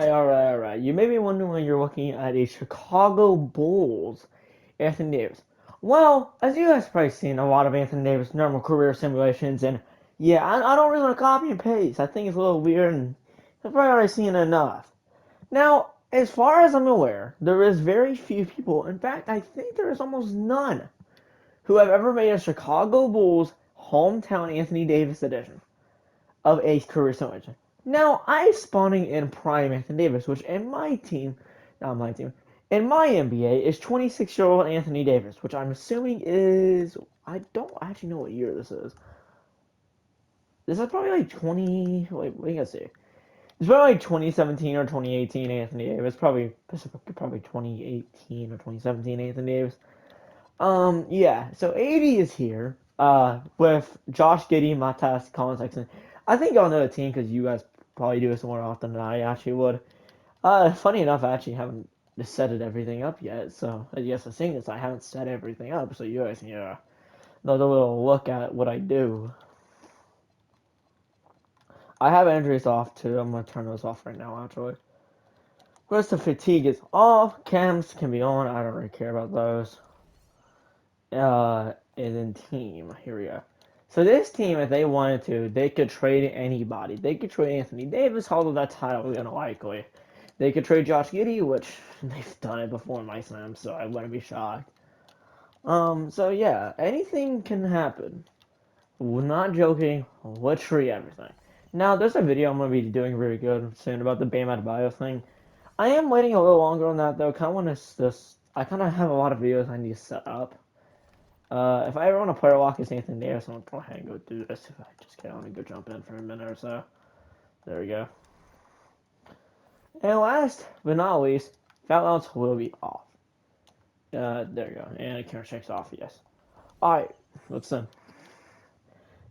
Alright. You may be wondering when you're looking at a Chicago Bulls Anthony Davis. Well, as you guys probably seen a lot of Anthony Davis normal career simulations, and yeah, I don't really want to copy and paste. I think it's a little weird, and I've probably already seen enough. Now, as far as I'm aware, there is very few people. In fact, I think there is almost none who have ever made a Chicago Bulls hometown Anthony Davis edition of a career simulation. Now, I spawning in Prime Anthony Davis, which in my team, not my team, in my NBA is 26-year-old Anthony Davis, which I'm assuming is, I don't actually know what year this is. This is probably like 20, wait, what do you guys say? It's probably like 2017 or 2018 Anthony Davis, probably 2018 or 2017 Anthony Davis. Yeah, so 80 is here, with Josh Giddey, Matas, Colin Sexton. I think y'all know the team because you guys probably do this more often than I actually would. Funny enough, I actually haven't set it everything up yet, so I guess the thing is I haven't set everything up, so you guys can get another little look at what I do. I have injuries off too. I'm gonna turn those off right now, actually. Rest of fatigue is off. Cams can be on. I don't really care about those. And then team. Here we go. So this team, if they wanted to, they could trade anybody. They could trade Anthony Davis, although that's highly unlikely. They could trade Josh Giddey, which they've done it before in my Slam, so I wouldn't be shocked. So yeah, anything can happen. We're not joking, literally everything. Now, there's a video I'm going to be doing really good soon about the Bam Adebayo thing. I am waiting a little longer on that, though. I kind of have a lot of videos I need to set up. If I ever want to player walk as Anthony Davis, I'm going to go ahead and go do this. If I just get on and go jump in for a minute or so. There we go. And last but not least, foul outs will be off. There you go. And camera checks off, yes. Alright, let's then.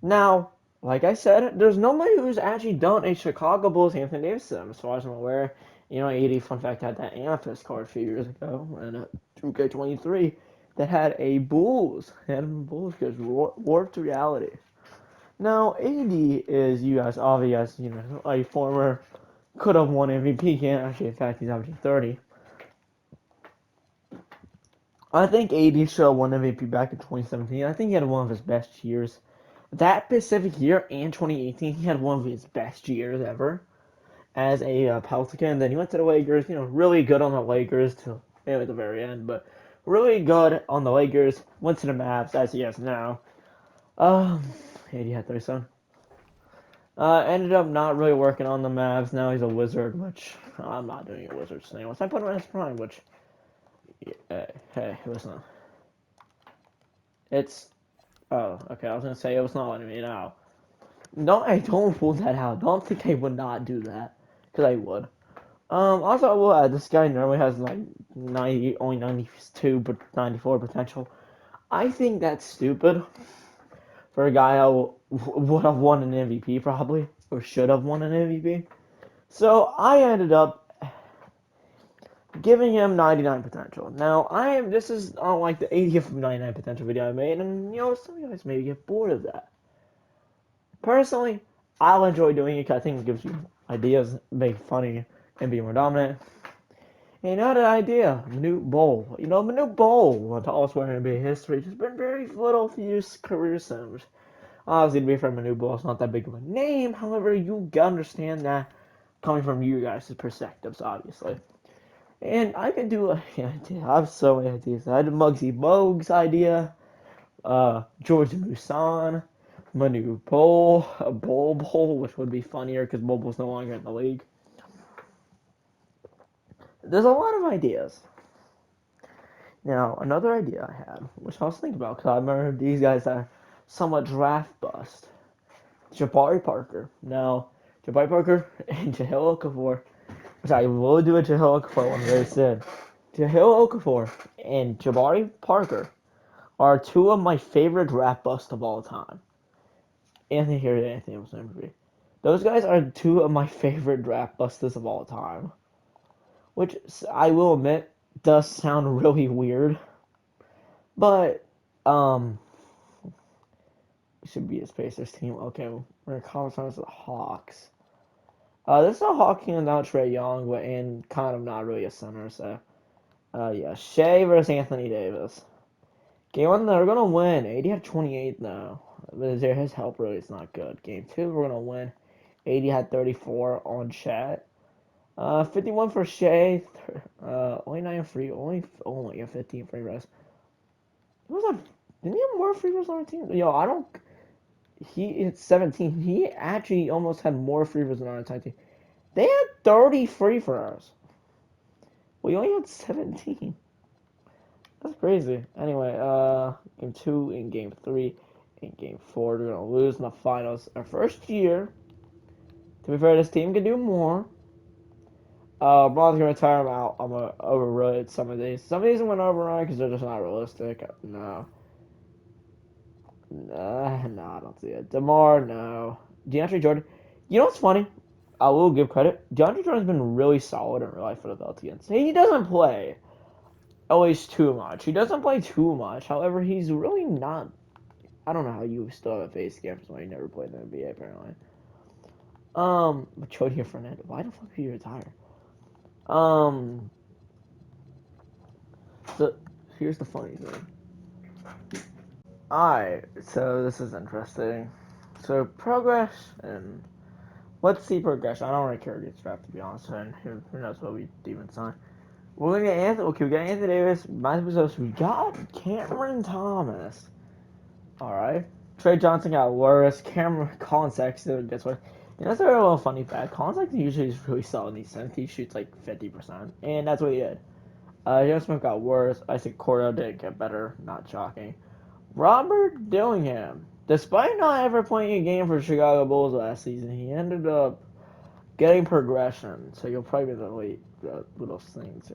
Now, like I said, there's nobody who's actually done a Chicago Bulls Anthony Davis sim, as far as I'm aware. You know, 80 fun fact had that Amethyst card a few years ago, and 2K23 that had a Bulls, because warped reality. Now, AD is, you guys obvious, you know, a former could have won MVP, can't actually, in fact, he's averaging 30. I think AD should have won MVP back in 2017. I think he had one of his best years. That specific year and 2018, he had one of his best years ever as a Pelican. Then he went to the Lakers, you know, really good on the Lakers till maybe at the very end, but really good on the Lakers. Went to the Mavs, as he is now. Um, AD had 37. Ended up not really working on the Mavs. Now he's a Wizard, which I'm not doing a Wizards thing. Once I put him in his prime, which, hey, listen, it's, oh, okay, I was gonna say it was not letting me know. No, I don't rule that out. Don't think I would not do that, because I would. Also, I will add, this guy normally has like 90, only 92, but 94 potential. I think that's stupid for a guy who would have won an MVP probably, or should have won an MVP. So I ended up giving him 99 potential. Now, this is on like the 80th of 99 potential video I made, and you know, some of you guys maybe get bored of that. Personally, I'll enjoy doing it because I think it gives you ideas, make it funny, and be more dominant. And another idea, Manute Bowl. You know, Manute Bowl, the tallest player in NBA history, just been very little few career sims. Obviously, to be fair, Manute Bowl is not that big of a name. However, you understand that coming from you guys' perspectives, obviously. And I can do I have so many ideas. I had Muggsy Bogues idea, George Musan, Manu Bowl, a Bowl, which would be funnier because Bol no longer in the league. There's a lot of ideas. Now, another idea I had, which I was thinking about, because I remember these guys are somewhat draft bust. Jabari Parker. Now, Jabari Parker and Jahlil Okafor, which I will do a Jahlil Okafor one very soon. Jahlil Okafor and Jabari Parker are two of my favorite draft busts of all time. Anthony was MVP. Those guys are two of my favorite draft busters of all time. Which I will admit does sound really weird. But it should be a Pacers team. Okay, we're in conference with the Hawks. This is a Hawking without Trae Young, but and kind of not really a center. So, yeah, Shea versus Anthony Davis. Game one, they're gonna win. AD had 28 though, but his help really is not good. Game two, we're gonna win. AD had 34 on Chat. 51 for Shea. Only 9 free. Only a 15 free throws. He was on. Didn't he have more free throws on our team? Yo, I don't. He hit 17. He actually almost had more free throws than our entire team. They had 30 free throws. We only had 17. That's crazy. Anyway, game two and game three. In game four, we're gonna lose in the finals. Our first year. To be fair, this team can do more. Bron's gonna tire him out. I'm gonna override some of these. Some of these I'm gonna override because they're just not realistic. No. No, I don't see it. DeMar, no. DeAndre Jordan. You know what's funny? I will give credit. DeAndre Jordan's been really solid in real life for the Pelicans. He doesn't play always too much. He doesn't play too much. However, he's really not. I don't know how you still have a face cam when he never played in the NBA apparently. But Chodia Fernandez. Why the fuck did he retire? Um, so here's the funny thing. Alright, so this is interesting. So progress and let's see progression. I don't really care who gets drafted to be honest, and who knows what we even sign. We're gonna get Anthony. Okay, we got Anthony Davis. We got Cameron Thomas. All right. Trey Johnson got worse. Colin Sexton gets worse. And that's a real funny fact. Colin Sexton usually is really solid in these sense. He shoots like 50%, and that's what he did. Joe Smith got worse. Isaac Cordell didn't get better. Not shocking. Robert Dillingham, despite not ever playing a game for the Chicago Bulls last season, he ended up getting progression. So you'll probably be the late little things.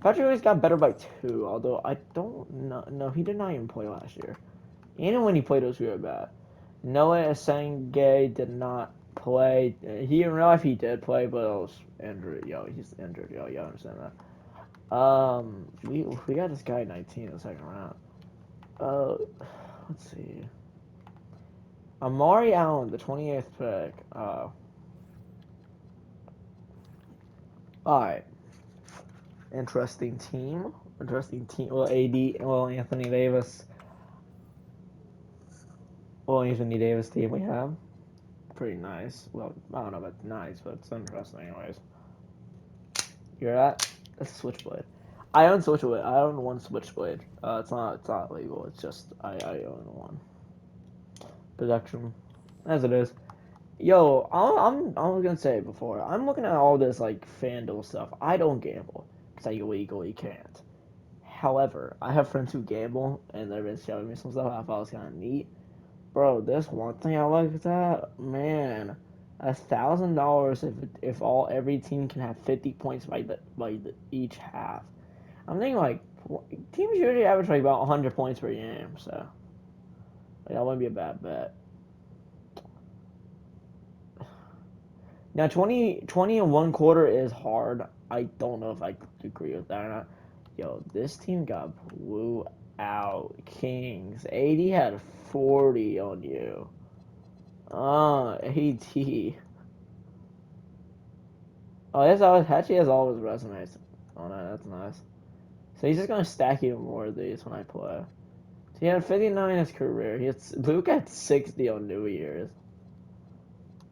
Patrick Williams got better by 2, although I don't know. No, he did not even play last year. Even when he played, it was really bad. Noah Asenge did not play. He in real life he did play, but it was injured. Yo, he's injured. Yo, you understand that? We got this guy 19 in the second round. Let's see. Amari Allen, the 28th pick. Alright. Interesting team. Well, AD. Well, Anthony Davis. Well, Anthony Davis team we have. Pretty nice. Well, I don't know about nice, but it's interesting anyways. You're at? That's a Switchblade. I own Switchblade. I own one Switchblade. It's not legal. It's just I own one. Production, as it is. Yo, I was gonna say before. I'm looking at all this like FanDuel stuff. I don't gamble because I legally can't. However, I have friends who gamble, and they've been showing me some stuff I thought was kind of neat. Bro, this one thing I like is that man, $1,000 if every team can have 50 points by each half. I'm thinking like teams usually average like about 100 points per game, so like, that wouldn't be a bad bet. Now 20 in one quarter is hard. I don't know if I agree with that or not. Yo, this team got blew out. Kings. AD had 40 on you. AD. Oh, that's always Hachi has all his resumes. Oh no, that's nice. So he's just gonna stack even more of these when I play. So he had 59 in his career. Luke had 60 on New Year's.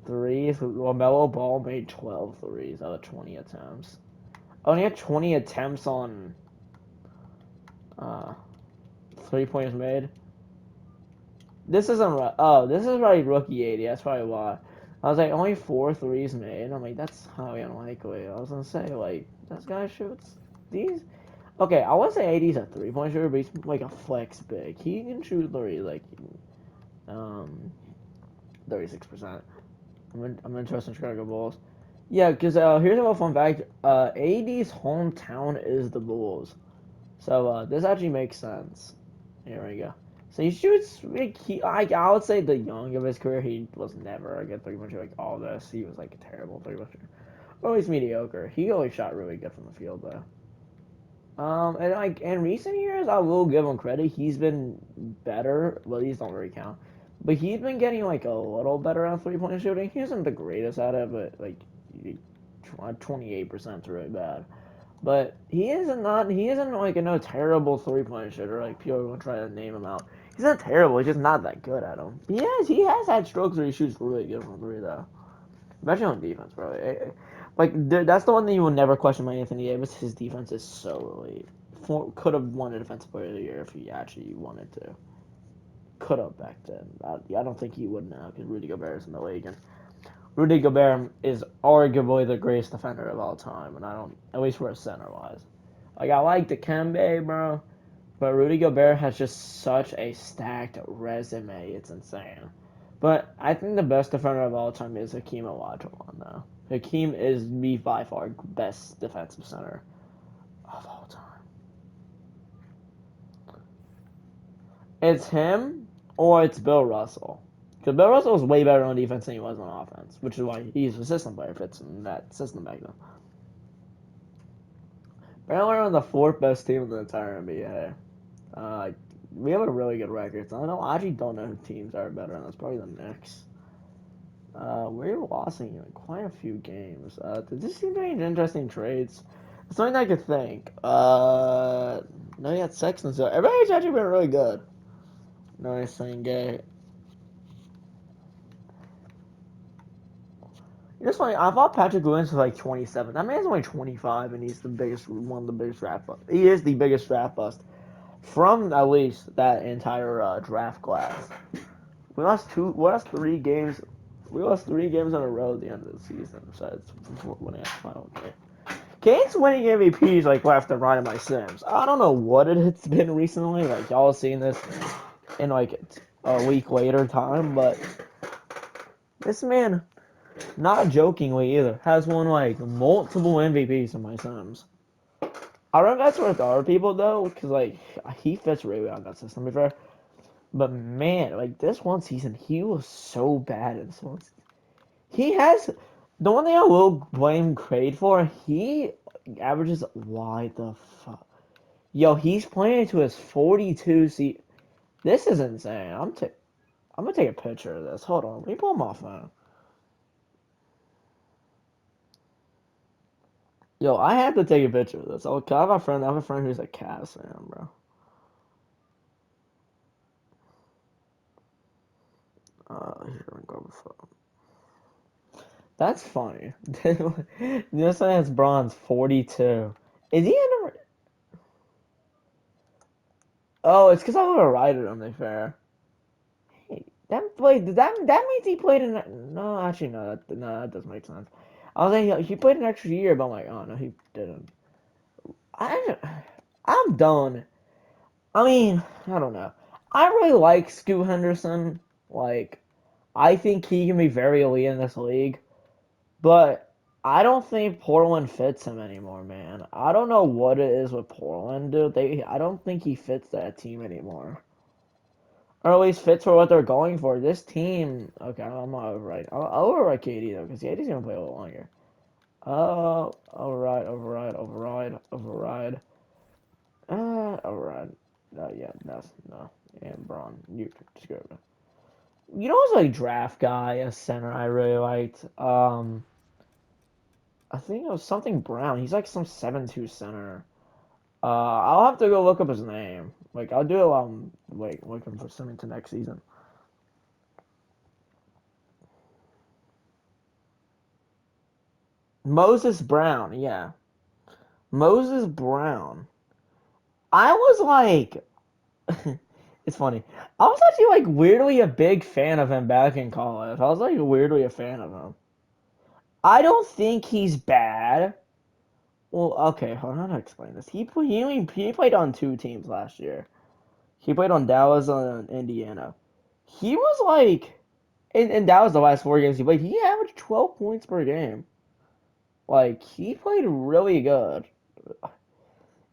Threes. LaMelo Ball made 12 threes out of 20 attempts. Oh, and he had 20 attempts on 3 pointers made. This isn't right. Oh, this is probably rookie 80. That's probably why. I was like, only 4 threes made. I'm like, that's highly unlikely. I was gonna say, like, this guy shoots these. Okay, I want to say 80's a 3-point shooter, but he's like a flex big. He can shoot three, like, um, 36%. I'm interested in Chicago Bulls. Yeah, because here's a little fun fact. AD's hometown is the Bulls. So this actually makes sense. Here we go. So he shoots. I would say the young of his career, he was never a good 3-point shooter like all this. He was like a terrible 3-point shooter. Or at least mediocre. He always shot really good from the field though. And like in recent years, I will give him credit. He's been better. Well, these don't really count, but he's been getting like a little better on 3-point shooting. He isn't the greatest at it, but like 28% is really bad. But he isn't like a no terrible 3-point shooter like people will try to name him out. He's not terrible, he's just not that good at them. He has had strokes where he shoots really good from three though. Especially on defense, bro. That's the one thing you will never question by Anthony Davis. His defense is so elite. Could have won a defensive player of the year if he actually wanted to. Could have back then. I don't think he would now because Rudy Gobert is in the league, and Rudy Gobert is arguably the greatest defender of all time, and I don't, at least for a center wise. Like I like Dikembe, bro, but Rudy Gobert has just such a stacked resume. It's insane. But I think the best defender of all time is Hakeem Olajuwon, though. Hakeem is the by far best defensive center of all time. It's him or it's Bill Russell. Because Bill Russell was way better on defense than he was on offense, which is why he's a system player, fits in that system back then. Apparently, we're on the fourth best team in the entire NBA. We have a really good record. So I actually don't know who teams are better than us. Probably the Knicks. We're losing quite a few games. Did this seem any interesting trades? Something I could think. No, you had Sexton. So everybody's actually been really good. Nice thing, gay. It's funny. I thought Patrick Williams was like 27. That man's only 25, and he's one of the biggest draft busts. He is the biggest draft bust from at least that entire draft class. We lost three games. We lost 3 games in a row at the end of the season. Besides winning the final game. Kane's winning MVPs like left and right in my Sims. I don't know what it's been recently. Like y'all seen this in like a week later time, but this man, not jokingly either, has won like multiple MVPs in my Sims. I don't know if that's with other people though, because like he fits really well in that system. To be fair, but man, like this one season, he was so bad in this one. He has the one thing I will blame Craig for. He averages why the fuck. Yo, he's playing to his 42 seat. This is insane. I'm gonna take a picture of this. Hold on, let me pull my phone. Yo, I have to take a picture of this. I have a friend. I have a friend who's a Cavs fan, bro. Here we go. That's funny. This one has bronze 42. Is he in a? Oh, it's because I would have righted him. To be fair. Hey, that means he played in. No, actually, that doesn't make sense. I was like, he played an extra year, but I'm like, oh no, he didn't. I, I'm done. I mean, I don't know. I really like Scoot Henderson. Like, I think he can be very elite in this league, but I don't think Portland fits him anymore, man. I don't know what it is with Portland, dude. I don't think he fits that team anymore. Or at least fits for what they're going for. This team, okay, I'm not override. I'll override KD though, because KD's gonna play a little longer. Override. Override. Yeah, no. And Braun, you screw it. You know, who's like draft guy, a center I really liked. I think it was something Brown. He's like some 7'2" center. I'll have to go look up his name. Like I'll do looking for something to next season. Moses Brown, yeah. Moses Brown. I was like, it's funny. I was actually like weirdly a big fan of him back in college. I was like weirdly a fan of him. I don't think he's bad. Well, okay, hold on to explain this. He played on 2 teams last year. He played on Dallas and Indiana. He was like, and that was the last 4 games he played. He averaged 12 points per game. Like he played really good.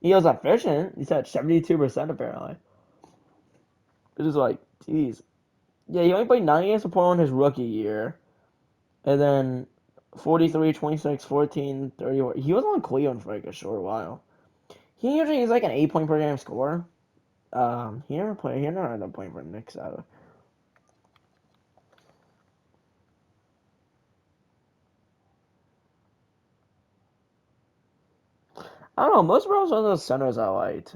He was efficient. He's at 72% apparently. It was like, geez. Yeah, he only played 9 games for Portland his rookie year. And then 43, 26, 14, 30. He was on Cleveland for like a short while. He usually is like an 8 point per game scorer. He never ended up playing for the Knicks either. I don't know. Most bros are the centers I liked.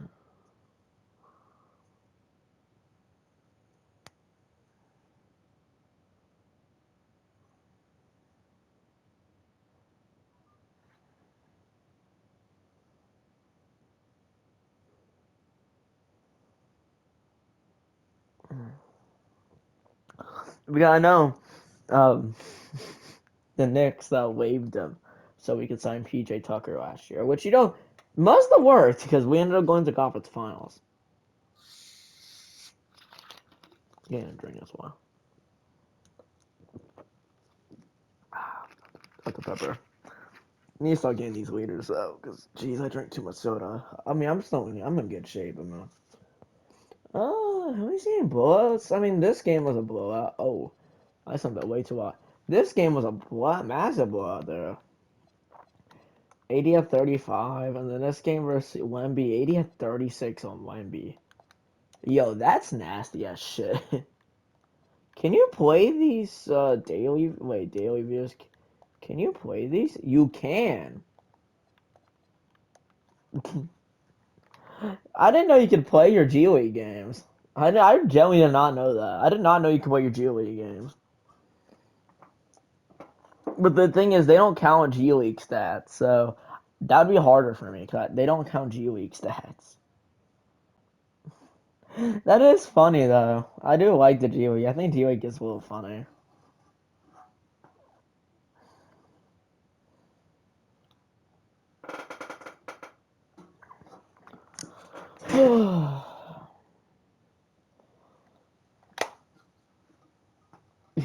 We gotta know. Um, the Knicks waived him so we could sign PJ Tucker last year, which must have worked because we ended up going to conference finals. Getting a drink as well. Dr. Pepper. I need to start getting these liters though, because geez, I drink too much soda. I mean, I'm in good shape, but man. Have we seen blowouts? I mean, this game was a blowout. Oh, I summed that way too high. This game was a massive blowout there. 80 at 35, and then this game versus Wemby, 80 at 36 on Wemby. Yo, that's nasty as shit. Can you play these daily views? Can you play these? You can. I didn't know you could play your G League games. I genuinely did not know that. I did not know you could play your G League games. But the thing is, they don't count G League stats, so that'd be harder for me. Cause they don't count G League stats. That is funny though. I do like the G League. I think G League is a little funny.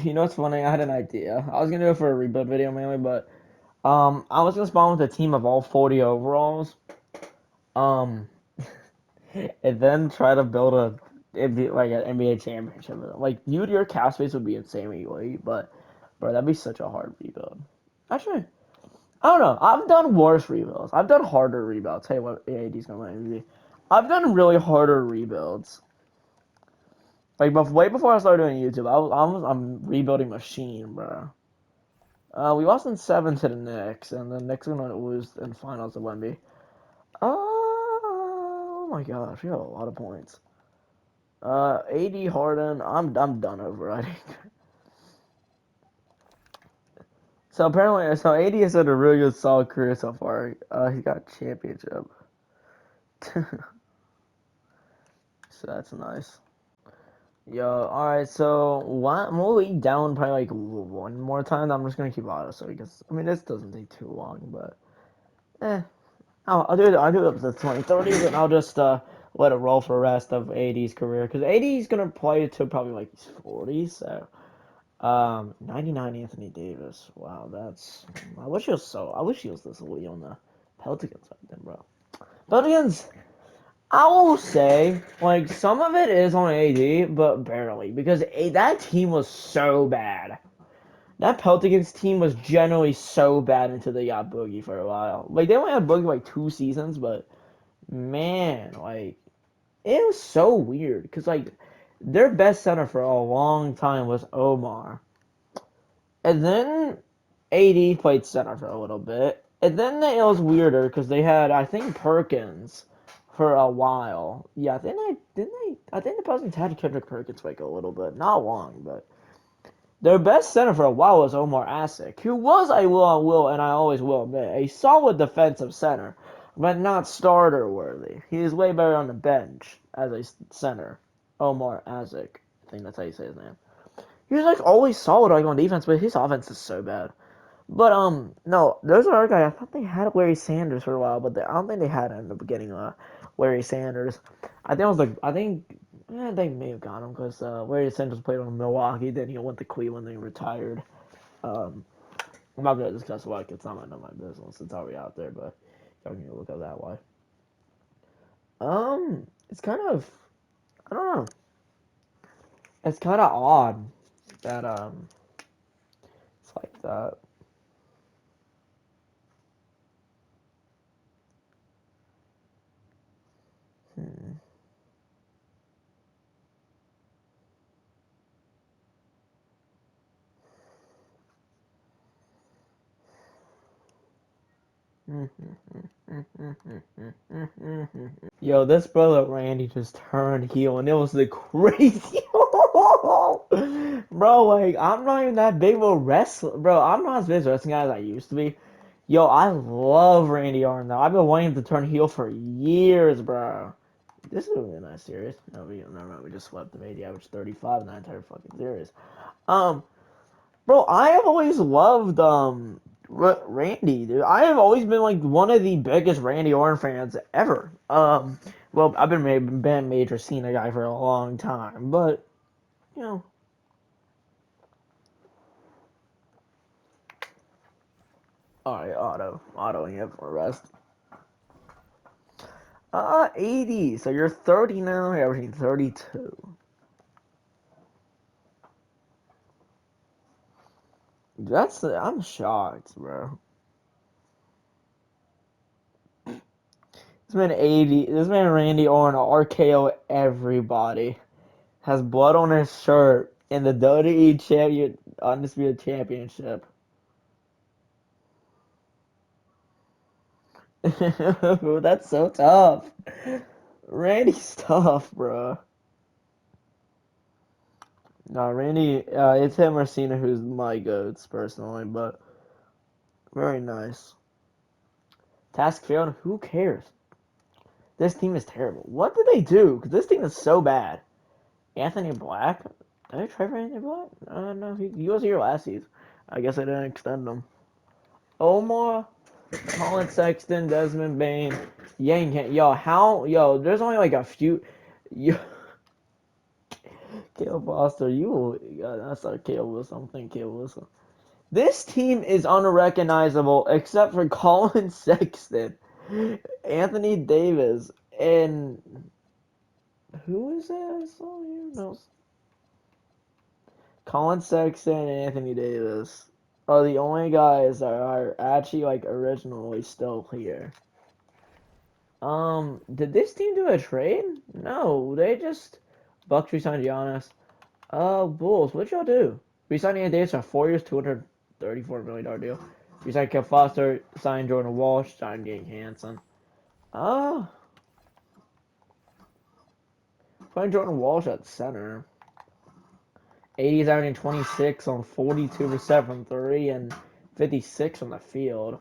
You know what's funny? I had an idea. I was gonna do it for a rebuild video mainly, but I was gonna spawn with a team of all 40 overalls. Um, and then try to build like an NBA championship. Like your cap space would be insanely elite, but bro, that'd be such a hard rebuild. Actually, I don't know. I've done worse rebuilds. I've done harder rebuilds. Hey, what AAD's gonna let me. I've done really harder rebuilds. Like way before I started doing YouTube, I'm rebuilding machine, bro. We lost in seven to the Knicks, and the Knicks are gonna lose in finals to Wemby. Oh my gosh, we have a lot of points. AD Harden, I'm done overriding. So apparently, AD has had a really good, solid career so far. He got a championship, so that's nice. Yo, all right. So we'll eat down probably like one more time. I'm just gonna keep auto so because I mean this doesn't take too long, but eh. I'll do it up to 2030, and I'll just let it roll for the rest of AD's career because AD's gonna play to probably like he's 40. So 99 Anthony Davis. Wow, that's. I wish he was this elite on the Pelicans back then, bro. Pelicans. I will say, like some of it is on AD, but barely because that team was so bad. That Pelicans team was generally so bad until they got Boogie for a while. Like they only had Boogie like 2 seasons, but man, like it was so weird because like their best center for a long time was Omar, and then AD played center for a little bit, and then it was weirder because they had I think Perkins for a while. Yeah, I think the Pelicans had Kendrick Perkins for like a little bit, not long, but their best center for a while was Omar Asik, who was and I always will admit a solid defensive center, but not starter worthy. He is way better on the bench as a center. Omar Asik, I think that's how you say his name. He was like always solid like on defense, but his offense is so bad. But no, there's another guy. I thought they had Larry Sanders for a while, but I don't think they had him in the beginning. Larry Sanders. I think they may have got him because Larry Sanders played on Milwaukee. Then he went to Cleveland. Then he retired. Um, I'm not gonna discuss why. It's not none of my business. It's already out there, but y'all can look up that why. It's kind of I don't know. It's kind of odd that it's like that. Hmm. Yo, this brother Randy just turned heel, and it was the crazy. Bro, like, I'm not even that big of a wrestler. Bro, I'm not as big a wrestling guy as I used to be. Yo, I love Randy Orton, though. I've been wanting him to turn heel for years, bro. This is really a nice series. No, never mind. We just swept the AD average 35 in that entire fucking series. Um, Bro, I have always loved Randy, dude. I have always been like one of the biggest Randy Orton fans ever. Well, I've been a major Cena guy for a long time, but you know, all right, autoing it for rest. 80. So you're 30 now. You're averaging 32. I'm shocked, bro. This man 80. This man Randy Orton RKO everybody. Has blood on his shirt in the WWE champion undisputed championship. That's so tough. Randy's tough, bro. No, Randy, it's him or Cena who's my goats personally, but very nice. Task failed. Who cares? This team is terrible. What did they do? Because this team is so bad. Anthony Black? Did I try for Anthony Black? No, he was here last season. I guess I didn't extend him. Omar, Colin Sexton, Desmond Bain, Yang. Yo, there's only like a few. Yo, Caleb Foster, that's not Caleb Wilson. I'm thinking Caleb Wilson. This team is unrecognizable except for Colin Sexton, Anthony Davis, and who is that I saw here? No, Colin Sexton and Anthony Davis are the only guys that are actually like originally still here. Did this team do a trade? No, they just Bucks re-signed Giannis. Bulls, what y'all do? Re-signed Anthony Davis for 4 years, $234 million deal. Re-signed Kev Foster, signed Jordan Walsh, signed Gank Hansen. Uh, playing Jordan Walsh at center. 80s averaging 26 on 42% from three and 56 on the field.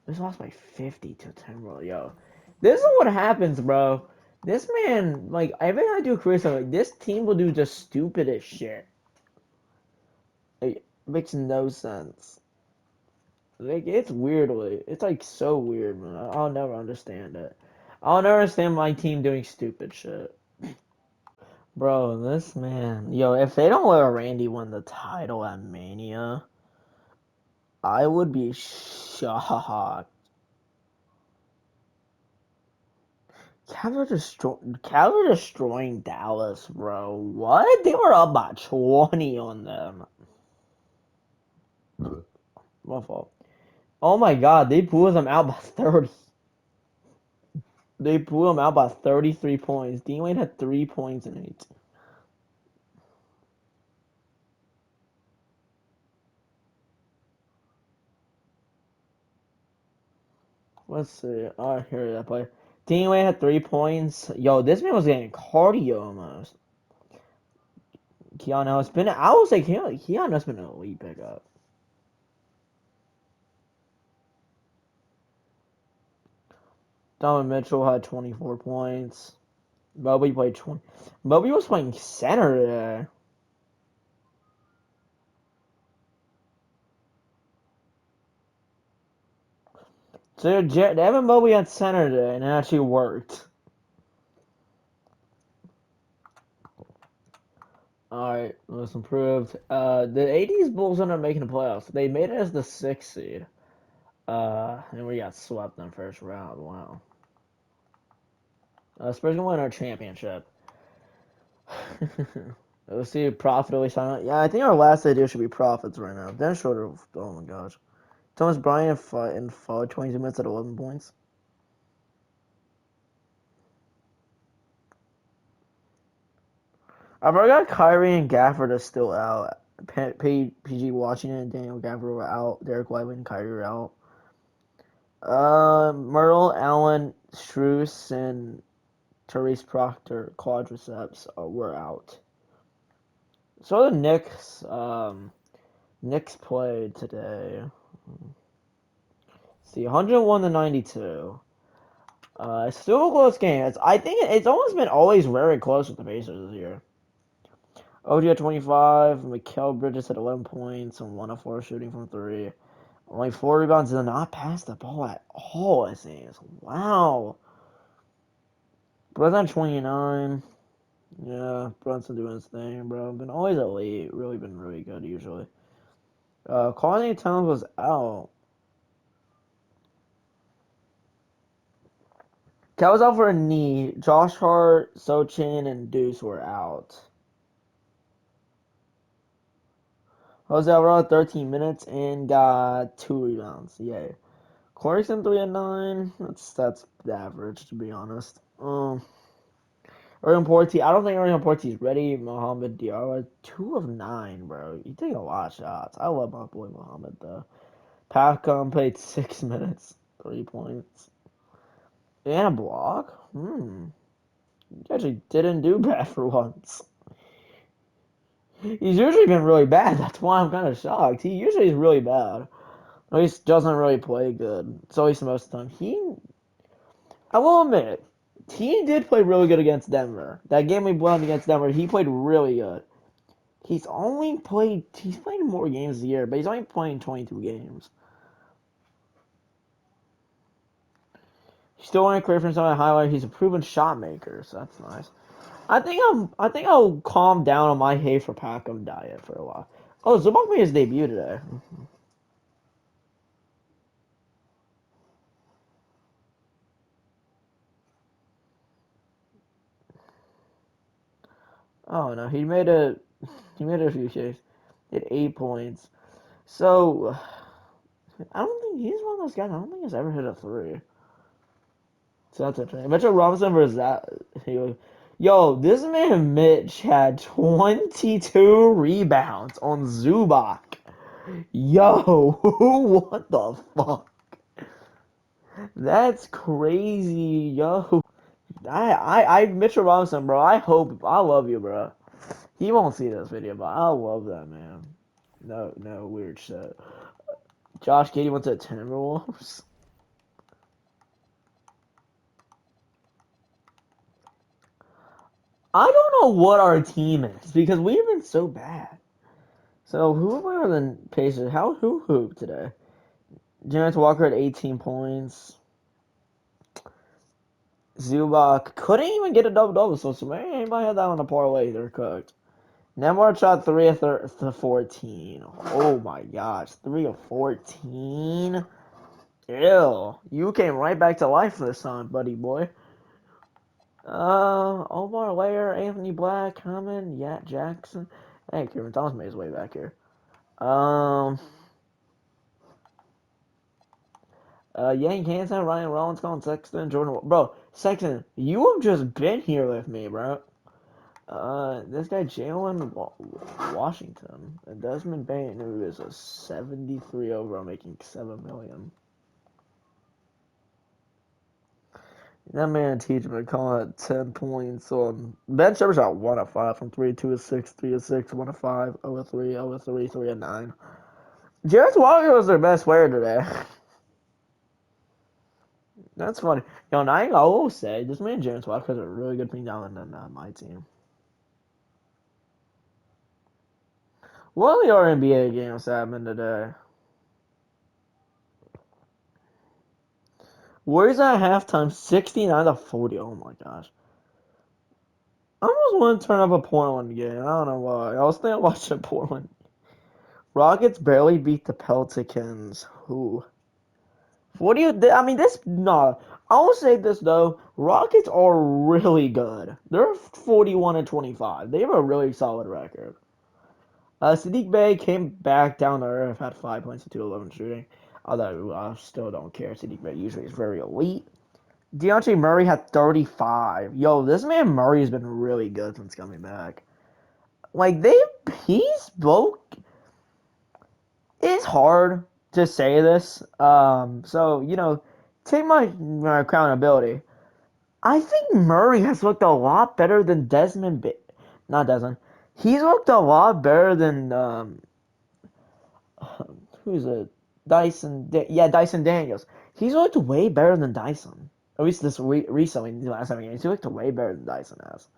This lost by 50 to Timberwolves, yo. This is what happens, bro. This man, like, every time I do a career stuff, like, this team will do just stupidest shit. Like, it makes no sense. Like, it's weirdly, it's like so weird, man. I'll never understand it. I'll never understand my team doing stupid shit. Bro, this man, yo, if they don't let Randy win the title at Mania, I would be shocked. Cavs are destroying Dallas, bro. What? They were up by 20 on them. My fault. Oh my god, they blew them out by 30. They blew them out by 33 points. Dean Wade had 3 points in it. Let's see. Oh, here that play. Dean Wade had 3 points. Yo, this man was getting cardio almost. Keanu has been. I would say Keanu has been an elite pickup. Donovan Mitchell had 24 points. Mobley played 20. Mobley was playing center today. So Devin Mobley had center today, and it actually worked. All right, let's improve. The 80s Bulls ended up making the playoffs. They made it as the 6th seed. And we got swept in the first round. Wow. Spurs gonna win our championship. Let's see, profitably sign. Yeah, I think our last idea should be profits right now. Then Schroeder. Oh my gosh. Thomas Bryant in 22 minutes at 11 points. I forgot Kyrie and Gafford are still out. PG Washington and Daniel Gafford were out. Derek White and Kyrie were out. Myrtle, Allen, Struess, and Therese Proctor quadriceps were out. So the Knicks played today. See, 101-92. It's still a close game. I think it's almost been always very close with the Pacers this year. OG at 25, Mikal Bridges at 11 points and 1 of 4 shooting from 3. Only 4 rebounds and not pass the ball at all, it seems. Wow. Brunson 29. Yeah, Brunson doing his thing, bro. Been always elite. Really been really good usually. Karl-Anthony Towns was out. Cat was out for a knee. Josh Hart, Sochin, and Deuce were out. Jose Alvarado 13 minutes and got 2 rebounds. Yay. Clarkson 3 and 9. That's average to be honest. Orion Porti. I don't think Orion Porti is ready. Mohamed Diarra 2 of 9, bro. You take a lot of shots. I love my boy Mohamed though. Pacom played 6 minutes, 3 points. And a block? He actually didn't do bad for once. He's usually been really bad. That's why I'm kind of shocked. He usually is really bad. At least doesn't really play good. So at least most of the time. I will admit, he did play really good against Denver. That game we won against Denver, he played really good. He's played more games a year, but he's only playing 22 games. He's still on a career for himself. Highlight. He's a proven shot maker, so that's nice. I think I'll calm down on my hate for Pacom diet for a while. Oh, Zubac made his debut today. Oh no, he made a few shaves. He had 8 points. So I don't think he's one of those guys. I don't think he's ever hit a three. So that's interesting. Mitchell Robinson versus that. Yo, this man Mitch had 22 rebounds on Zubac. Yo, what the fuck? That's crazy, yo. Mitchell Robinson, bro. I love you, bro. He won't see this video, but I love that man. No weird shit. Josh Giddey went to the Timberwolves. I don't know what our team is because we've been so bad. So who were the Pacers? Who hooped today? Jarrett Walker at 18 points. Zubac couldn't even get a double-double, so man, anybody had that on a parlay, they're cooked. Nembhard shot 3 of 14. Oh my gosh, 3 of 14? Ew, you came right back to life this time, buddy boy. Omar Lair, Anthony Black, Hammond, Yat Jackson. Hey, Kevin Thomas made his way back here. Yang Hansen, Ryan Rollins, Colin Sexton, Jordan. Bro, Sexton, you have just been here with me, bro. This guy Jalen Washington, Desmond Bain, who is a 73 overall, making $7 million. That man teach him to call it 10 points on Ben Shepard shot 1 of 5 from 3, 2 of 6, 3 of 6, 1 of 5, 0 of 3, 0 of 3, 3 of 9. Jarrett Walker was their best player today. That's funny. Yo, I will say, this man Jarrett Walker is a really good thing down in my team. What are the NBA games happening today? Warriors at halftime, 69-40. Oh my gosh. I almost want to turn up a Portland game. I don't know why. I was thinking of watching Portland. Rockets barely beat the Pelicans. Who? What do you? I mean, no. I will say this though. Rockets are really good. They're 41-25. They have a really solid record. Sadiq Bey came back down to earth, had 5 points and 2-11 shooting. Although I still don't care. Sadiq Bey usually is very elite. DeAndre Murray had 35. Yo, this man Murray has been really good since coming back. Like he's both. It's hard to say this. So take my accountability. I think Murray has looked a lot better than not Desmond. He's looked a lot better than who's it? Yeah, Dyson Daniels. He's looked way better than Dyson. At least recently, in the last 7 games, he looked way better than Dyson has.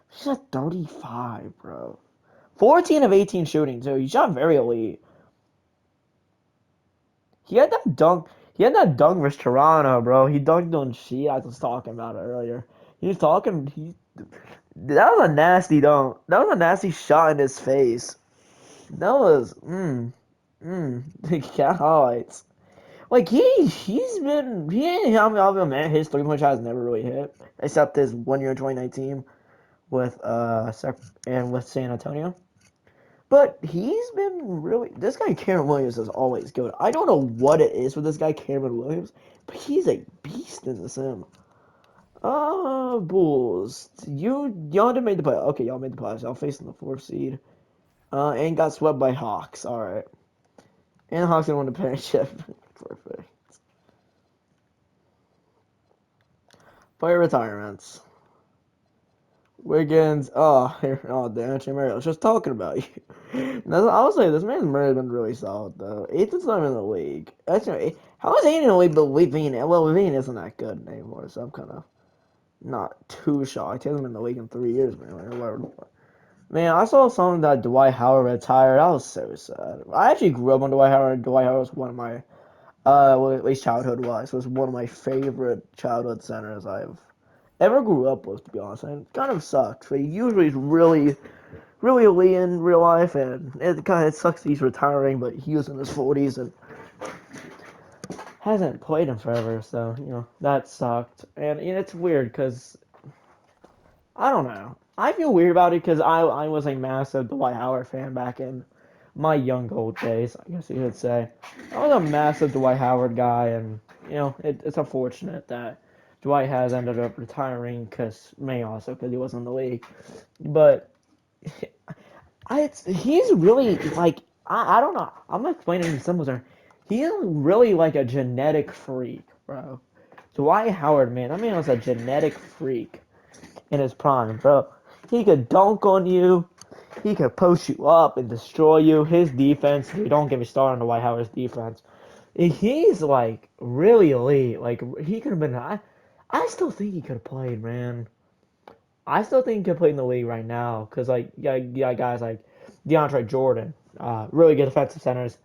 He's at 35, bro. 14 of 18 shooting too. He shot very elite. He had that dunk. He had that dunk versus Toronto, bro. He dunked on Shea. I was talking about it earlier. He was talking. That was a nasty dunk. That was a nasty shot in his face. That was the cat highlights. Like he's been I'll be a man. His 3 point shot has never really hit except his 1 year in 2019 with and with San Antonio. But he's been really this guy Cameron Williams is always good. I don't know what it is with this guy Cameron Williams, but he's a beast in the sim. Bulls. Y'all didn't make the play. Okay, y'all made the playoffs. Y'all facing the 4th seed. And got swept by Hawks. All right. And the Hawks didn't win the championship. Perfect. Player retirements. Wiggins. Oh, here. Oh, Deontay Murray. I was just talking about you. I would say this man's Murray's been really solid though. Aiton's not in the league. Actually, how is Aiton in the league? But Levine isn't that good anymore. So I'm kind of not too shocked. He hasn't been in the league in 3 years, man. Man, I saw something that Dwight Howard retired. I was so sad. I actually grew up on Dwight Howard. Dwight Howard was one of my, well, at least childhood wise, was one of my favorite childhood centers I've ever grew up with, to be honest. And it kind of sucked. He usually is really, really elite in real life, and it sucks he's retiring, but he was in his 40s and hasn't played in forever, so, that sucked. And it's weird because I don't know. I feel weird about it because I was a massive Dwight Howard fan back in my young old days, I guess you could say. I was a massive Dwight Howard guy, and it's unfortunate that Dwight has ended up retiring because may also because he wasn't in the league. But he's really like I don't know. I'm explaining in simple terms. He's really like a genetic freak, bro. Dwight Howard, man, that man was a genetic freak in his prime, bro. He could dunk on you. He could post you up and destroy you. His defense, dude, don't get me started on the White Howard's defense. He's like really elite. Like he could have been. I still think he could have played, man. I still think he could play in the league right now because yeah, guys like DeAndre Jordan, really good defensive centers.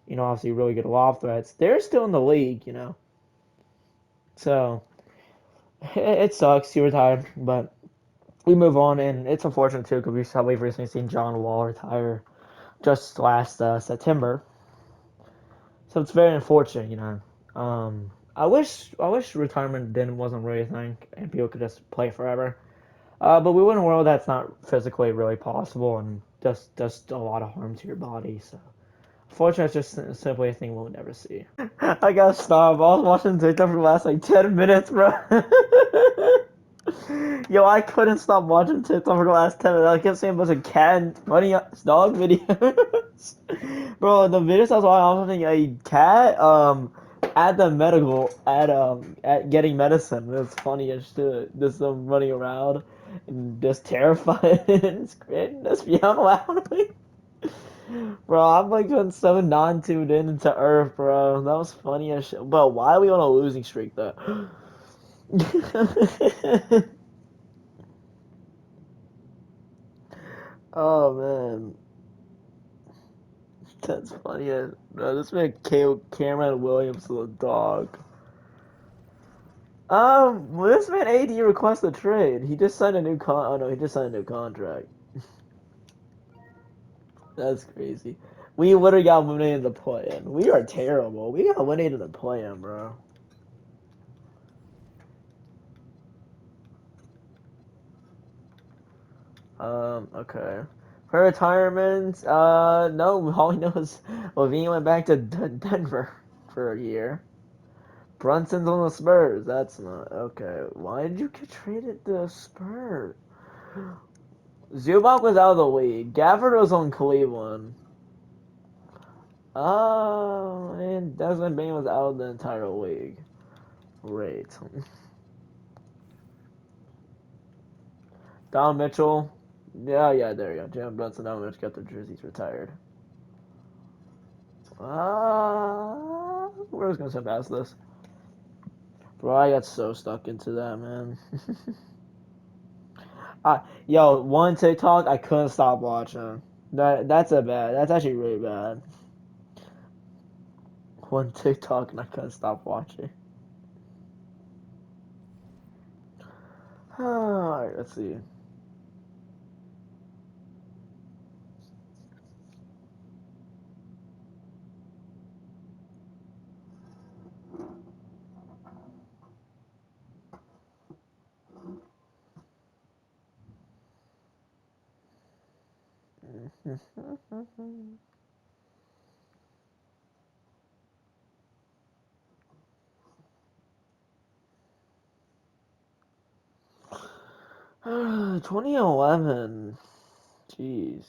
Obviously really good lob threats. They're still in the league. So it sucks he retired, but we move on, and it's unfortunate too because we've recently seen John Wall retire just last September. So it's very unfortunate. I wish retirement didn't wasn't really a thing and people could just play forever. But we live in a world that's not physically really possible and does a lot of harm to your body. So unfortunately, it's just simply a thing we'll never see. I gotta stop. I was watching TikTok for the last like 10 minutes, bro. Yo, I couldn't stop watching TikTok for the last 10 minutes. I kept seeing a bunch of cat and funny dog videos. Bro, the videos I was watching, I was watching a cat at the medical at getting medicine. It's funny as shit. Just them running around and just terrified and screaming, just yelling loudly. Bro, I'm like going so non-tuned in into Earth, bro. That was funny as shit. But why are we on a losing streak though? Oh man, that's funny. Bro, this man Cameron Williams is a dog. This man AD requested a trade. He just signed a new con. Oh no, he just signed a new contract. That's crazy. We literally got eliminated in the play-in. We are terrible. We got eliminated in the play-in, bro. Okay. Her retirement, no, all we know is Levine went back to Denver for a year. Brunson's on the Spurs. That's not okay. Why did you get traded to the Spurs? Zubac was out of the league. Gafford was on Cleveland. Oh, and Desmond Bain was out of the entire league. Great. Don Mitchell. Yeah, there you go. Jalen Brunson, Don Mitchell got their jerseys retired. We're just gonna send past this. Bro, I got so stuck into that, man. One TikTok I couldn't stop watching. That's actually really bad. One TikTok and I couldn't stop watching. Alright, let's see. Uh, 2011. Jeez.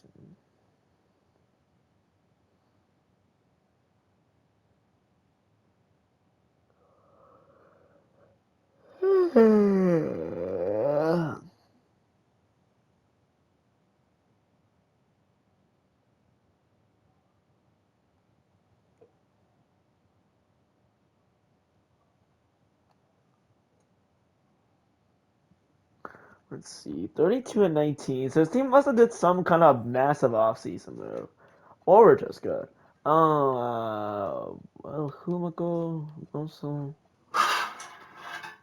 Let's see. 32 and 19. So his team must have did some kind of massive offseason move. Or we're just good. Well, Humako, also.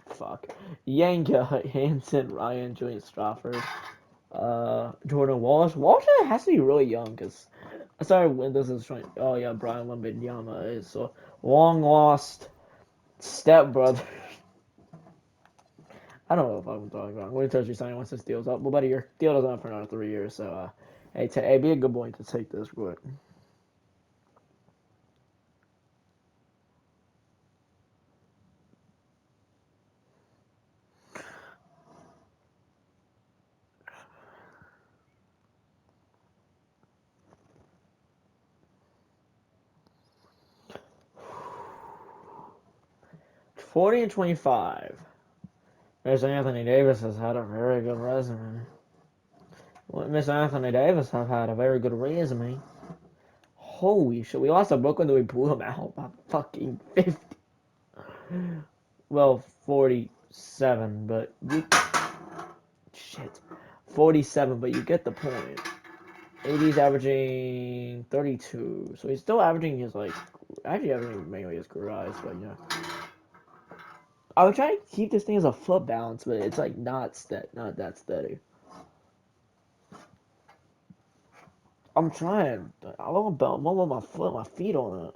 Fuck. Yanga, Hanson, Ryan, Julian Strawford, Jordan Walsh. Walsh has to be really young because I started Windows is trying. Oh yeah, Brian Wembanyama is so long lost stepbrother. I don't know if I'm talking wrong. When he tells you signing once this deal's up, well, buddy, your deal doesn't up for another 3 years. So, hey, be a good boy to take this quick. 40 and 25. Mr. Anthony Davis has had a very good resume. Mr. Anthony Davis have had a very good resume. Holy shit, we lost to Brooklyn, then we blew them out by fucking 50. Well, 47, but you. Shit. 47, but you get the point. AD's averaging 32, so he's still averaging his, like. Actually, averaging mainly his career highs, but yeah. I would try to keep this thing as a foot balance, but it's like not that steady. I'm trying. I want my foot, my feet on it.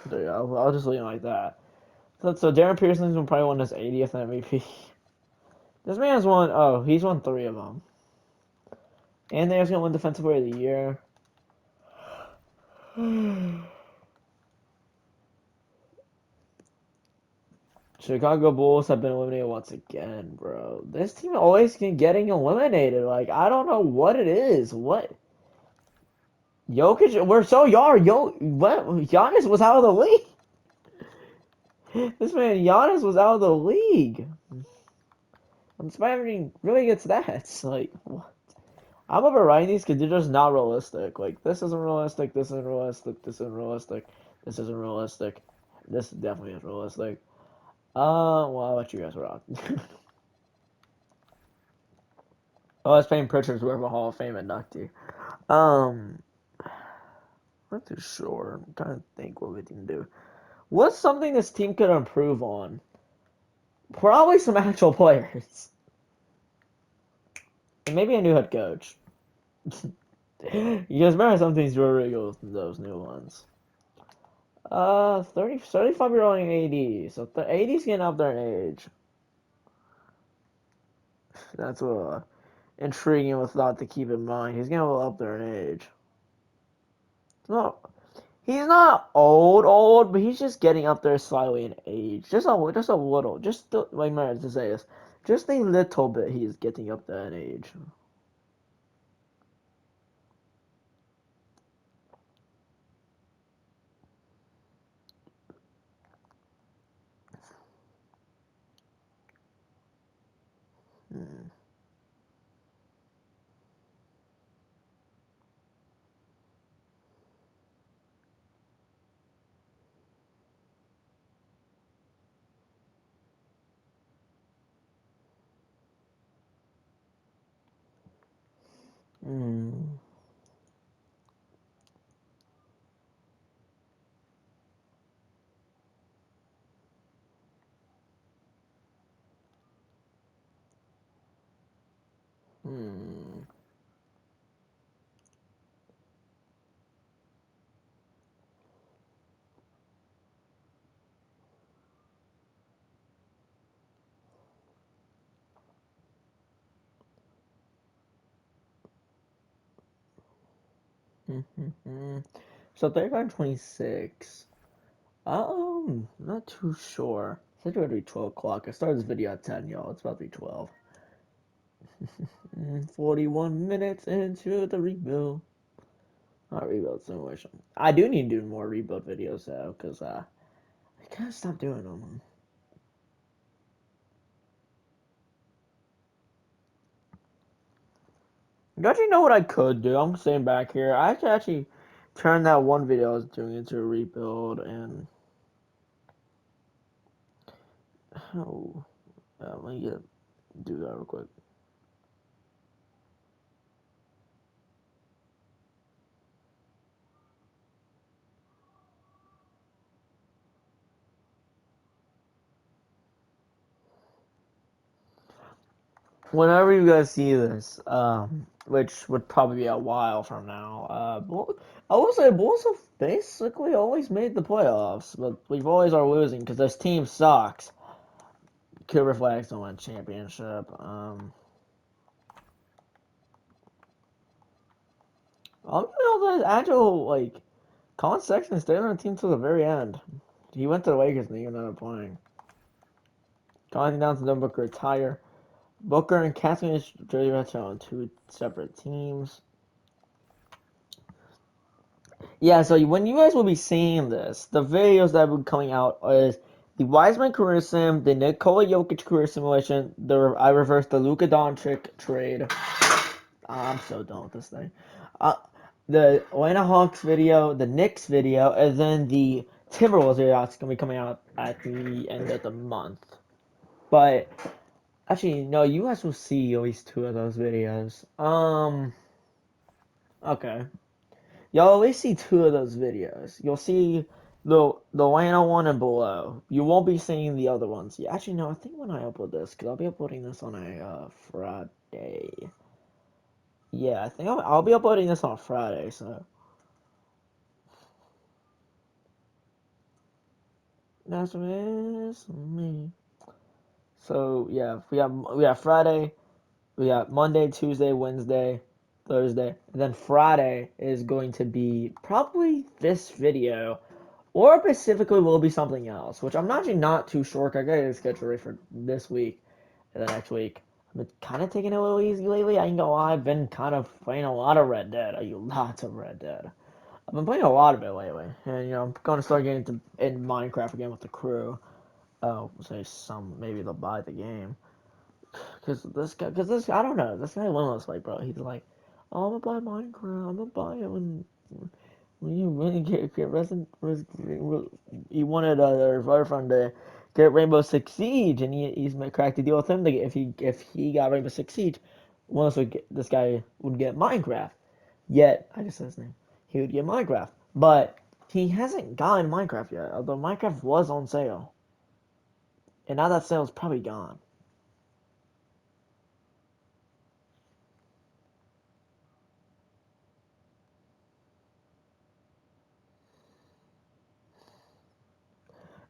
There you go. I'll just leave it like that. So Darren Pearson's been probably won his 80th MVP. This man's won. Oh, he's won 3 of them. And they're gonna win Defensive Player of the Year. Chicago Bulls have been eliminated once again, bro. This team always getting eliminated. Like I don't know what it is. What Jokic? We're so yard. What? Giannis was out of the league. This man Giannis was out of the league. I'm surprised everything really gets that. Like what? I'm overwriting these because they're just not realistic. Like this isn't realistic. This isn't realistic. This isn't realistic. This isn't realistic. This definitely is realistic. Well, I'll let you guys rock. Oh, it's Payne Pritchard's worth a Hall of Fame inductee. Um, not too sure. I'm trying to think what we can do. What's something this team could improve on? Probably some actual players. And maybe a new head coach. You guys remember some things were really good with those new ones. 35-year-old AD. So AD's getting up there in age. That's what intriguing with thought to keep in mind. He's getting a little up there in age. No, he's not old, but he's just getting up there slightly in age. Just a little. Like Mary to say this, just a little bit. He's getting up there in age. Hmm. Hmm. Hmm. So 35:26. Not too sure. I said it would be 12 o'clock. I started this video at 10, y'all. It's about to be 12. 41 minutes into the rebuild. Not rebuild simulation. I do need to do more rebuild videos though, because I kind of stopped doing them. You actually know what I could do? I'm sitting back here. I could actually turn that one video I was doing into a rebuild and. Oh, let me do that real quick. Whenever you guys see this, which would probably be a while from now, I will say Bulls have basically always made the playoffs, but we've always are losing because this team sucks. Cooper Flags don't win championship. I'm know the actual like Colin Sexton stayed on the team till the very end. He went to the Lakers and he ended up playing. Colin down to Devin Booker retire. Booker and Catherine Jersey Nets are on two separate teams. Yeah, so when you guys will be seeing this, the videos that will be coming out is the Wiseman career sim, the Nikola Jokic career simulation, I reversed the Luka Doncic trade. I'm so done with this thing. Uh, the Atlanta Hawks video, the Knicks video, and then the Timberwolves video that's gonna be coming out at the end of the month. But actually, no, you guys will see at least two of those videos. Okay. You'll at least see two of those videos. You'll see the Atlanta one and below. You won't be seeing the other ones. Yeah, actually, no. I think when I upload this, because I'll be uploading this on a Friday. Yeah, I think I'll be uploading this on Friday. So that's me. So yeah, we got Friday, we got Monday, Tuesday, Wednesday, Thursday, and then Friday is going to be probably this video. Or specifically will be something else, which I'm actually not too sure. I got a schedule ready for this week and the next week. I've been kind of taking it a little easy lately. I ain't gonna lie. I've been kind of playing a lot of Red Dead. Lots of Red Dead. I've been playing a lot of it lately, and I'm gonna start getting in Minecraft again with the crew. Oh, say some maybe they'll buy the game because this I don't know. This guy Limitless, like bro, he's like, oh, I'm gonna buy Minecraft. I'm gonna buy it when you really get Resident, he wanted a revolver from to get Rainbow Six Siege, and he's cracked a deal with him to get, if he got Rainbow Six Siege, this guy would get Minecraft. Yet I just said his name. He would get Minecraft, but he hasn't gotten Minecraft yet. Although Minecraft was on sale, and now that sale's probably gone.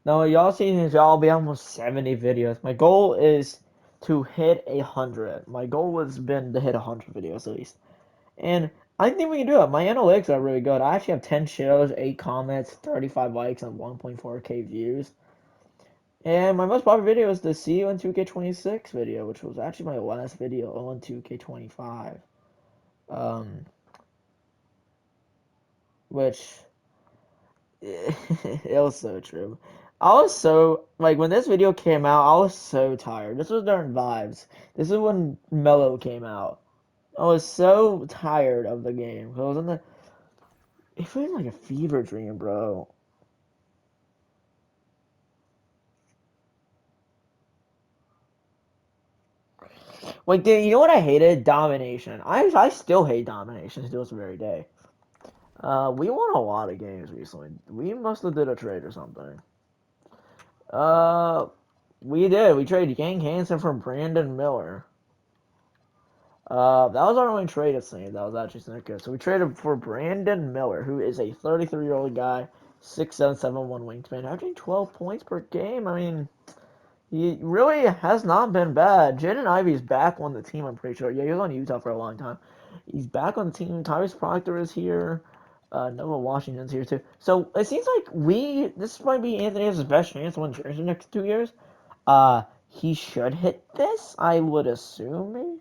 Now y'all seen this, y'all be almost 70 videos. My goal is to hit 100. My goal has been to hit 100 videos at least. And I think we can do it. My analytics are really good. I actually have 10 shares, 8 comments, 35 likes, and 1.4K views. And my most popular video is the See You in 2K26 video, which was actually my last video on 2K25. Um, which it was so true. I was so like when this video came out, I was so tired. This was during Vibes. This is when Mellow came out. I was so tired of the game. I was in the. It feels like a fever dream, bro. Like, you know what I hated? Domination. I still hate domination to this very day. We won a lot of games recently. We must have did a trade or something. Uh, we did. We traded Yank Hansen for Brandon Miller. That was our only trade it seemed. That was actually so good. So we traded for Brandon Miller, who is a 33-year-old guy, 6'7", 7'1" wingspan, averaging 12 points per game. I mean, he really has not been bad. Jaden Ivey's back on the team, I'm pretty sure. Yeah, he was on Utah for a long time. He's back on the team. Tyrese Proctor is here. Noah Washington's here too. So it seems like this might be Anthony Davis' best chance to win jersey next 2 years. He should hit this, I would assume, maybe.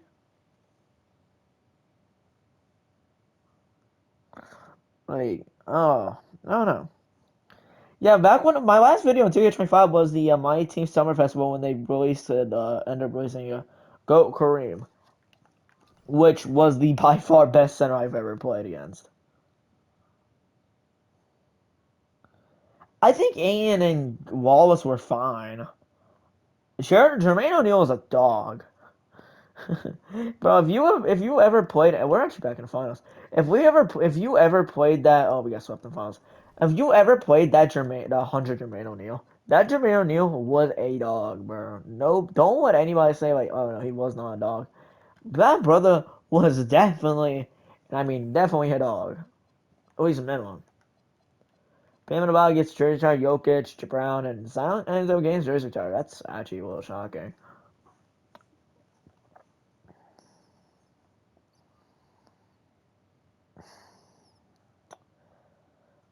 Like, oh, I don't know. Yeah, back when my last video in 2K25 was the My Team Summer Festival when they released it, ended up releasing Goat Kareem, which was the by far best center I've ever played against. I think Ian and Wallace were fine. Jermaine O'Neal is a dog. Bro, if you ever played, we're actually back in the finals. If you ever played that, oh, we got swept in the finals. If you ever played the 100 Jermaine O'Neal, that Jermaine O'Neal was a dog, bro. No, don't let anybody say like, oh no, he was not a dog. That brother was definitely, I mean, definitely a dog. At least a minimum. Bam Adebayo gets jersey retired, Jokic, Brown, and Zion Enzo Gaines jersey retired. That's actually a little shocking.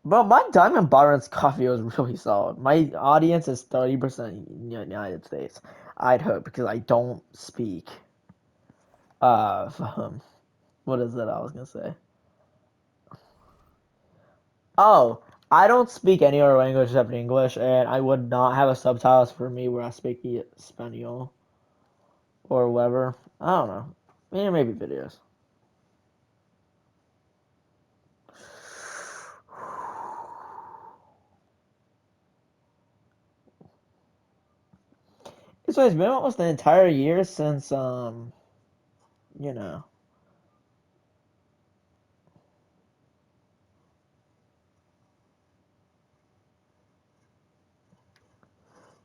Bro, my Diamond Byron's coffee was really solid. My audience is 30% United States. I'd hope because I don't speak. Um, what is it I was gonna say? Oh, I don't speak any other language except English, and I would not have a subtitles for me where I speak Espanol or whatever. I don't know. Maybe videos. So it's been almost an entire year since you know,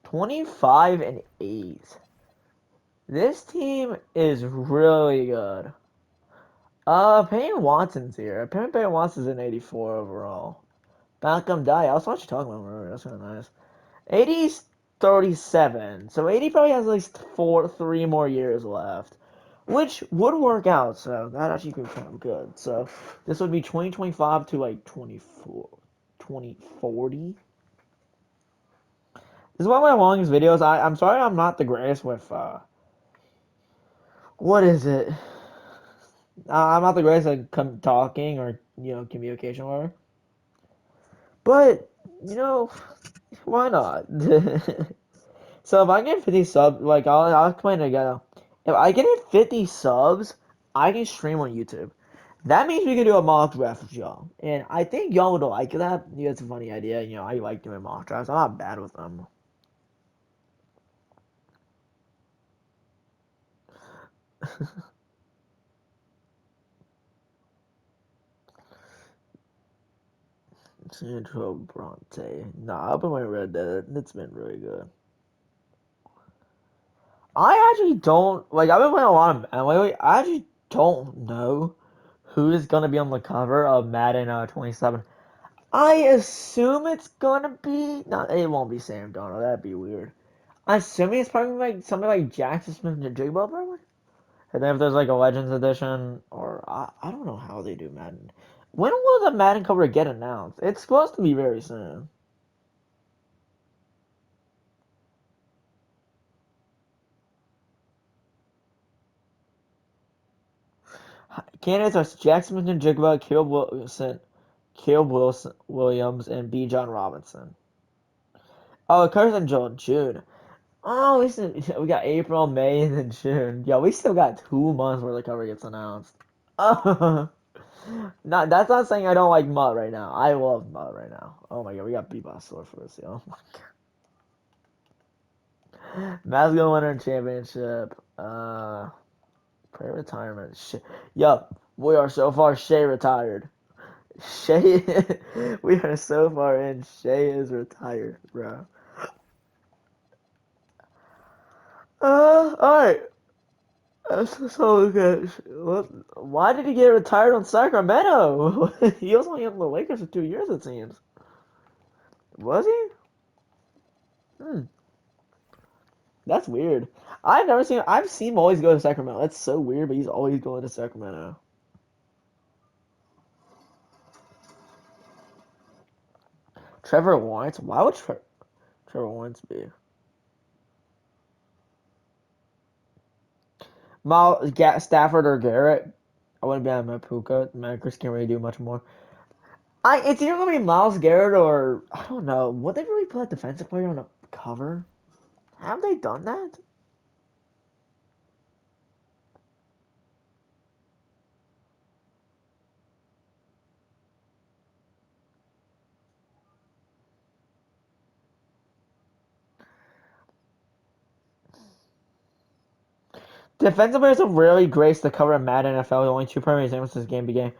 25-8. This team is really good. Payne Watson's here. Apparently Payne Watson's in 84 overall. Malcolm Dye. I was actually talking about him earlier. That's kind of nice. 80's 37. So 80 probably has at least 3 more years left. Which would work out, so that actually could be kind of good. So this would be 2025 to like 2040. This is one of my longest videos. I'm sorry I'm not the greatest with, what is it? I'm not the greatest at talking or, communication or whatever. But, why not? So if I get 50 subs, like, I'll explain it again. If I get 50 subs, I can stream on YouTube. That means we can do a mock draft with y'all. And I think y'all would like that. Yeah, it's a funny idea. I like doing mock drafts. I'm not bad with them. Central Bronte. Nah, I've been playing Red Dead. It's been really good. I actually don't like. I've been playing a lot of Madden lately. I actually don't know who is gonna be on the cover of Madden 27. I assume it's gonna be not. It won't be Sam Darnold. That'd be weird. I'm assuming it's probably like something like Jackson Smith and Jigba probably. And then if there's like a Legends edition, or I don't know how they do Madden. When will the Madden cover get announced? It's supposed to be very soon. Candidates are Jackson Smith and Jigba, Caleb Williams, and B. John Robinson. Oh, it covers until June. Oh, we got April, May, and then June. Yeah, we still got 2 months where the cover gets announced. Oh, that's not saying I don't like Mutt right now. I love Mutt right now. Oh my god, we got Bebop Sword for this, yo. Matt's gonna win our championship. Pre-retirement. Yup, we are so far. Shea retired. Shea, we are so far in. Shea is retired, bro. All right. So good. Why did he get retired on Sacramento? He was only on the Lakers for 2 years, it seems. Was he? Hmm, that's weird. I've never seen. I've seen him always go to Sacramento. That's so weird, but he's always going to Sacramento. Trevor Lawrence. Why would Trevor Lawrence be? Stafford or Garrett. I wouldn't be on my Puka. Chris can't really do much more. It's either gonna be Miles Garrett or I don't know. Would they really put a defensive player on a cover? Have they done that? Defensive players have rarely graced the cover of Madden NFL. The only two primary examples this game began.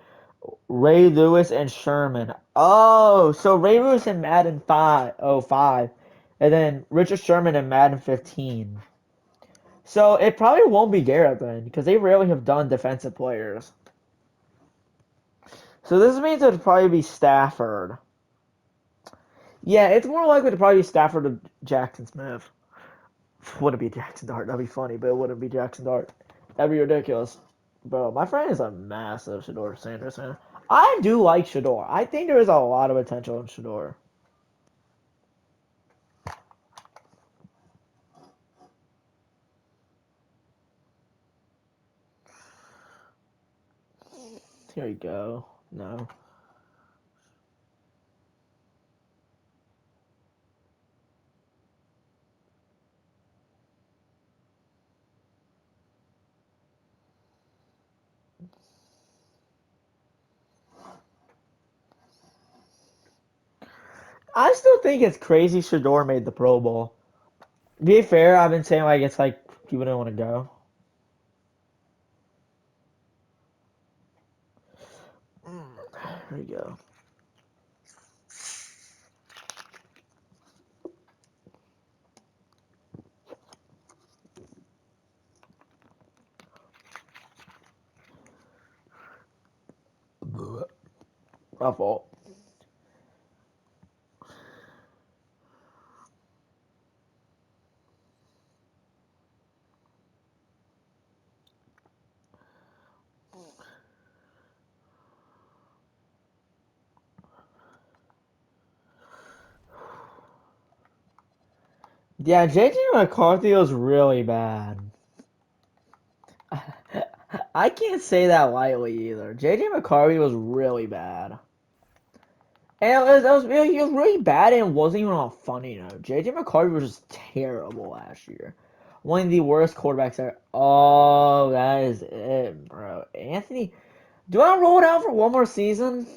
Ray Lewis and Sherman. Oh, so Ray Lewis in Madden 5, and then Richard Sherman in Madden 15. So it probably won't be Garrett then, because they rarely have done defensive players. So this means it would probably be Stafford. Yeah, it's more likely to probably be Stafford or Jackson Smith. Wouldn't be Jackson Dart. That'd be funny, but it wouldn't be Jackson Dart. That'd be ridiculous. Bro, my friend is a massive Shador Sanders fan. I do like Shador. I think there is a lot of potential in Shador. Here you go. No. I still think it's crazy Shador made the Pro Bowl. Be fair, I've been saying like it's like people don't want to go. Here we go. My fault. Yeah, JJ McCarthy was really bad. I can't say that lightly either. JJ McCarthy was really bad. And he was really bad and it wasn't even on a funny note. JJ McCarthy was just terrible last year. One of the worst quarterbacks ever. Oh, that is it, bro. Anthony, do I roll it out for one more season?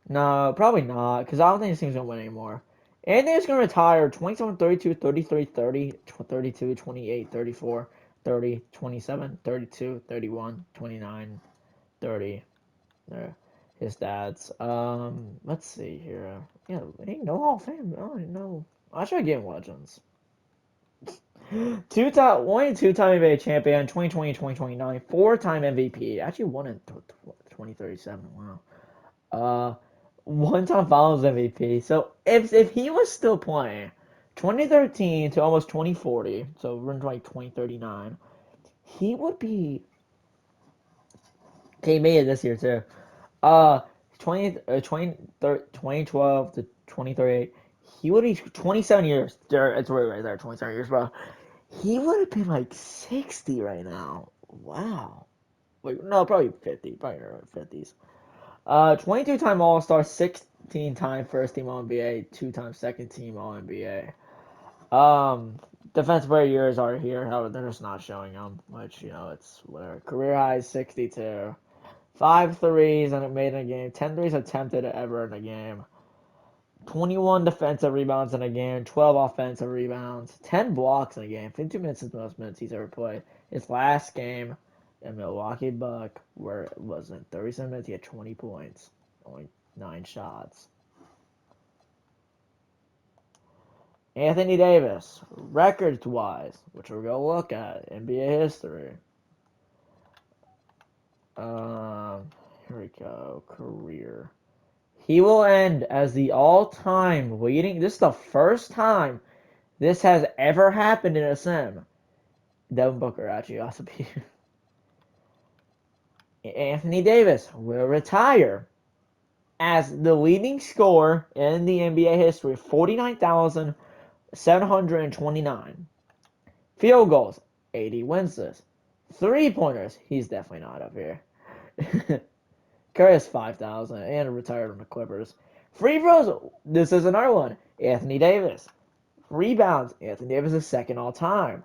No, probably not, because I don't think this team's going to win anymore. Anthony's going to retire 27, 32, 33, 30, 32, 28, 34, 30, 27, 32, 31, 29, 30. There. His dad's. Let's see here. Yeah, ain't no Hall of Fame. I don't know. I should get Legends. One and two-time NBA champion, 2020, 2029, four-time MVP. Actually won in 2037. Wow. Uh, one-time Finals MVP. So if he was still playing, 2013 to almost 2040, so we're in like 2039, he would be. Okay, he made it this year too. Uh, 2012 to 2038, he would be 27 years. There, it's right there, 27 years, bro. He would have been like 60 right now. Wow. Wait, no, probably 50. Probably early 50s. 22-time All Star, 16-time first team All NBA, 2-time second team All NBA. Defensive player years are here. However, they're just not showing them, which it's whatever. Career high 62. Five threes and it made in a game. 10 threes attempted ever in a game. 21 defensive rebounds in a game. 12 offensive rebounds. 10 blocks in a game. 52 minutes is the most minutes he's ever played. His last game in Milwaukee Buck, where it was in 37 minutes, he had 20 points, only 9 shots. Anthony Davis, records-wise, which we're going to look at, NBA history. Here we go, career. He will end as the all-time leading. This is the first time this has ever happened in a sim. Devin Booker actually also be. Anthony Davis will retire as the leading scorer in the NBA history, 49,729. Field goals, 80 wins this. 3-pointers, he's definitely not up here. Curry has 5,000 and retired on the Clippers. Free throws, this is another one. Anthony Davis. Rebounds, Anthony Davis is second all time.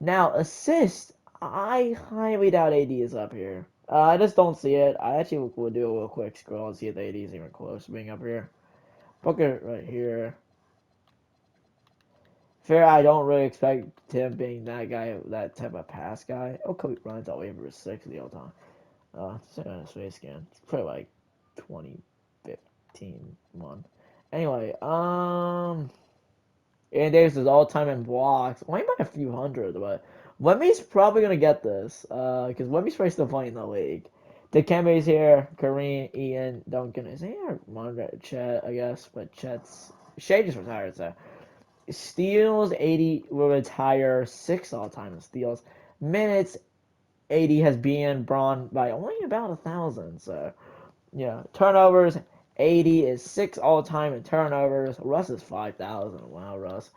Now, assists, I highly doubt AD is up here. I just don't see it. I actually will do a little quick scroll and see if AD is even close to being up here. Booker right here. Fair, I don't really expect him being that guy, that type of pass guy. Oh, Kobe Bryant's all over 60 all the time. Second on his face scan. It's probably like 2015 one. Anyway, Anthony Davis is all time in blocks. Only by a few hundred, but Wemby's probably gonna get this. Because Wemby's probably still playing in the league. Dikembe's here. Kareem, Ian, Duncan is here. Chet, I guess, but Shea just retired, so. Steals, 80 will retire 6 all time in steals. Minutes, 80 has been Braun by only about 1,000. So, yeah. Turnovers, 80 is 6 all time in turnovers. Russ is 5,000. Wow, Russ.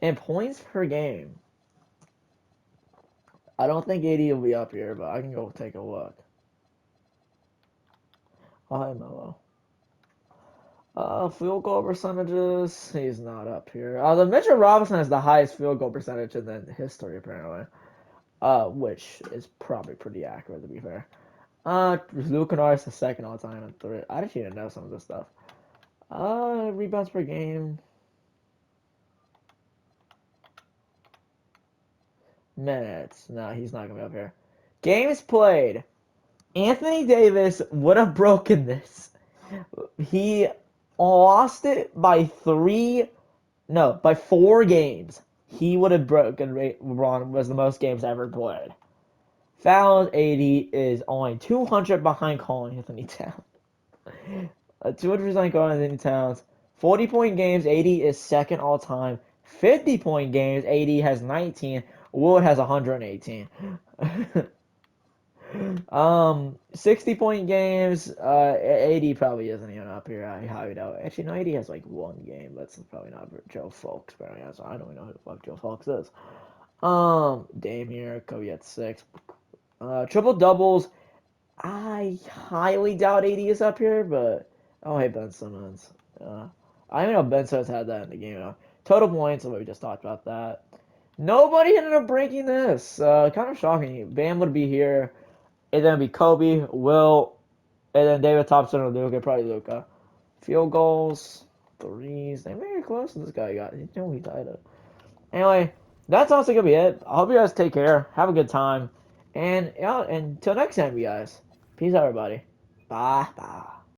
And points per game. I don't think 80 will be up here, but I can go take a look. Hi, Melo. Field goal percentages, he's not up here. The Mitchell Robinson has the highest field goal percentage in the history, apparently. Which is probably pretty accurate, to be fair. Luke Kennard is the second all time in 3. I actually didn't know some of this stuff. Rebounds per game. Minutes. No, he's not gonna be up here. Games played. Anthony Davis would have broken this. He lost it by 4 games. He would have broken LeBron was the most games ever played. Fouls, 80 is only 200 behind Karl Anthony Towns. 200 behind Karl Anthony Towns. 40-point games, 80 is second all time. 50-point games, 80 has 19. Wood has 118. 60-point games, 80 probably isn't even up here. I highly doubt it. Actually, no, 80 has like 1 game. That's probably not Joe Fulks. But I don't even know who the fuck Joe Fulks is. Dame here, Kobe at 6. Triple doubles, I highly doubt 80 is up here, but oh, hey, Ben Simmons. I even know Ben Simmons had that in the game. Total points, we just talked about that. Nobody ended up breaking this. Kind of shocking. Bam would be here. And then it'd be Kobe, Will, and then David Thompson or Luka, probably Luka. Field goals, threes. They very close to this guy got. You know he tied it. Anyway, that's honestly gonna be it. I hope you guys take care. Have a good time. And yeah, until next time, you guys. Peace out, everybody. Bye. Bye.